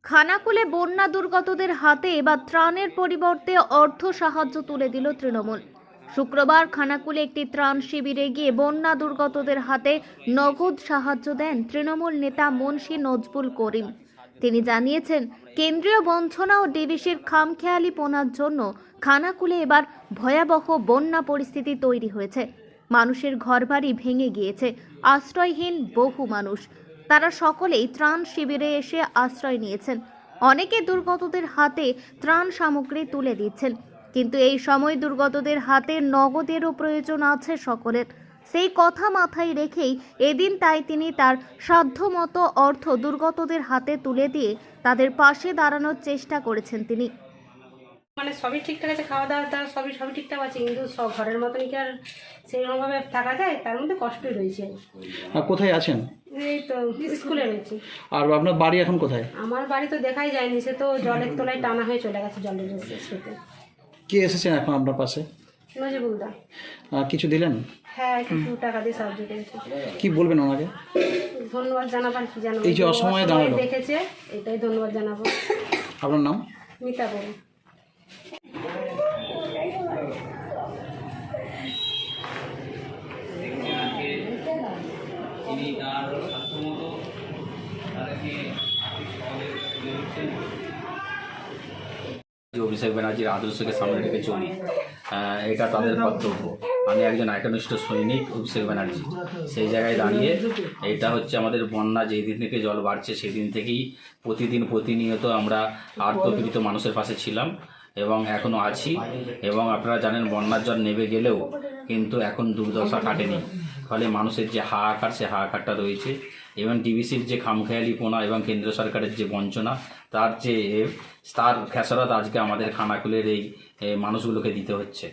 খানাকুলে বন্যা দুর্গতদের হাতে এবার ত্রাণের পরিবর্তে অর্থ সাহায্য তুলে দিল তৃণমূল। শুক্রবার খানাকুলে একটি ত্রাণ শিবিরে গিয়ে বন্যা দুর্গতদের হাতে নগদ সাহায্য দেন তৃণমূল নেতা মুন্সি নজবুল করিম। তিনি জানিয়েছেন, কেন্দ্রীয় বঞ্চনা ও ডিভিসির খামখেয়ালিপনার জন্য খানাকুলে এবার ভয়াবহ বন্যা পরিস্থিতি তৈরি হয়েছে। মানুষের ঘরবাড়ি ভেঙে গিয়েছে, আশ্রয়হীন বহু মানুষ। তারা সকলেই ত্রাণ শিবিরে এসে আশ্রয় নিয়েছেন। অনেকে দুর্গতদের হাতে ত্রাণ সামগ্রী তুলে দিচ্ছেন, কিন্তু এই সময় দুর্গতদের হাতে নগদেরও প্রয়োজন আছে সকলের। সেই কথা মাথায় রেখেই এদিন তাই তিনি তার সাধ্যমতো অর্থ দুর্গতদের হাতে তুলে দিয়ে তাদের পাশে দাঁড়ানোর চেষ্টা করেছেন তিনি। মানে সবই ঠিকঠাক আছে, খাওয়া দাওয়া দাওয়া সবই ঠিকঠাক আছে, কিন্তু সব ঘরের মতনই কি আর সেইরকমভাবে থাকা যায়? তার মধ্যে কষ্টই রয়েছে। কোথায় আছেন? এই তো স্কুলে রয়েছি। আর আপনার বাড়ি এখন কোথায়? আমার বাড়ি তো দেখাই যায়নি, সে তো জলের তলায় টানা হয়ে চলে গেছে, জলের স্রোতে। কে এসেছেন এখন আপনার পাশে? নজিবুলদা। কিছু দিলেন? হ্যাঁ, কিছু টাকা দিয়ে সাহায্য করেছে। কি বলবেন ওনাকে? ধন্যবাদ জানাবার কি জানাবো, এই যে অসময়ে দাঁড়ালো দেখেছে, এটাই ধন্যবাদ জানাবো। আপনার নাম? মিতা বড়। অভিষেক ব্যানার্জির আদর্শকে সামনে রেখে চলি, এটা তাদের কর্তব্য। আমি একজন একনিষ্ঠ সৈনিক অভিষেক ব্যানার্জি। সেই জায়গায় দাঁড়িয়ে এটা হচ্ছে আমাদের বন্যা যেই দিন থেকে জল বাড়ছে সেই দিন থেকেই প্রতিনিয়ত আমরা আর্তপীড়িত মানুষের পাশে ছিলাম এবং এখনও আছি। এবং আপনারা জানেন, বন্যার জল নেমে গেলেও কিন্তু এখন দুর্দশা কাটেনি। ফলে মানুষের যে হাহাকার, সে হাহাকারটা রয়েছে। এবং ডিবিসির যে খামখেয়ালিপনা এবং কেন্দ্র সরকারের যে বঞ্চনা, তার খেসারত আজকে আমাদের খানাকুলের এই মানুষগুলোকে দিতে হচ্ছে।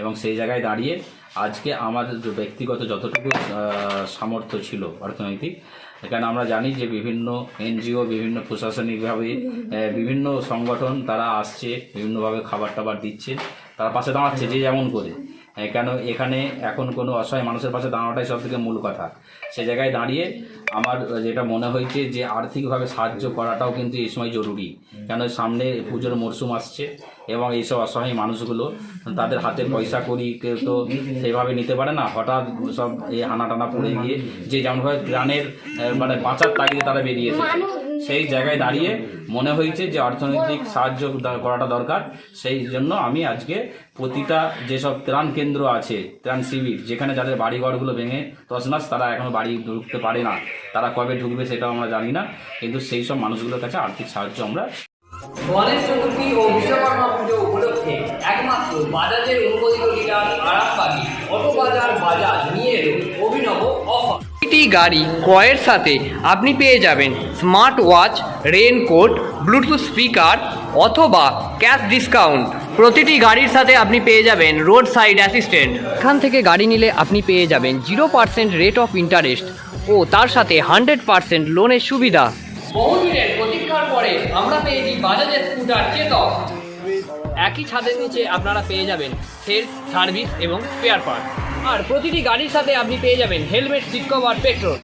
এবং সেই জায়গায় দাঁড়িয়ে আজকে আমার ব্যক্তিগত যতটুকু সামর্থ্য ছিল অর্থনৈতিক, এখানে আমরা জানি যে বিভিন্ন এনজিও, বিভিন্ন প্রশাসনিকভাবে বিভিন্ন সংগঠন তারা আসছে, বিভিন্নভাবে খাবার টাবার দিচ্ছে, তার পাশে দাঁড়াচ্ছে যে যেমন করে। কেন এখানে এখন কোনো অসহায় মানুষের পাশে দাঁড়ানোটাই সব থেকে মূল কথা। সে জায়গায় দাঁড়িয়ে আমার যেটা মনে হয়েছে যে আর্থিকভাবে সাহায্য করাটাও কিন্তু এই সময় জরুরি। কেন সামনে পুজোর মরশুম আসছে এবং এইসব অসহায় মানুষগুলো তাদের হাতে পয়সা করি কেউ তো সেইভাবে নিতে পারে না। হঠাৎ সব এই হানাটানা পড়ে গিয়ে যে যেমনভাবে প্রাণের মানে বাঁচার তাগিদে তারা বেরিয়ে এসেছে, সেই জায়গায় দাঁড়িয়ে মনে হয়েছে যে অর্থনৈতিক সাহায্য করাটা দরকার। সেই জন্য আমি আজকে প্রতিটা যেসব ত্রাণ কেন্দ্র আছে, ত্রাণ শিবির, যেখানে যাদের বাড়িঘরগুলো ভেঙে তছনছ, তারা এখনও বাড়ি ঢুকতে পারে না, তারা কবে ঢুকবে সেটাও আমরা জানি না, কিন্তু সেই সব মানুষগুলোর কাছে আর্থিক সাহায্য আমরা। গণেশ চতুর্থী ও বিশ্বকর্মা পুজো উপলক্ষে একমাত্র বাজাজের অনুমোদিত ডিলার আরামবাগী অটো বাজাজ নিয়ে এলো অভিনব অফার। প্রতিটি গাড়ি ক্রয়ের সাথে আপনি পেয়ে যাবেন smart watch, raincoat, Bluetooth speaker অথবা ক্যাশ ডিসকাউন্ট। প্রতিটি গাড়ির সাথে আপনি পেয়ে যাবেন রোড সাইড অ্যাসিস্ট্যান্ট। এখান থেকে গাড়ি নিলে আপনি পেয়ে যাবেন 0% রেট অফ ইন্টারেস্ট ও তার সাথে 100% লোনের সুবিধা। বহুদিনের প্রতীক্ষার পরে আমরা পেয়েছি বাজাজের স্কুটার চেতক। একই ছাদের নিচে আপনারা পেয়ে যাবেন সেলফ সার্ভিস এবং স্পেয়ার পার্ট। আর প্রতিটি গাড়ির সাথে আপনি পেয়ে যাবেন হেলমেট, সিট কভার, পেট্রোল।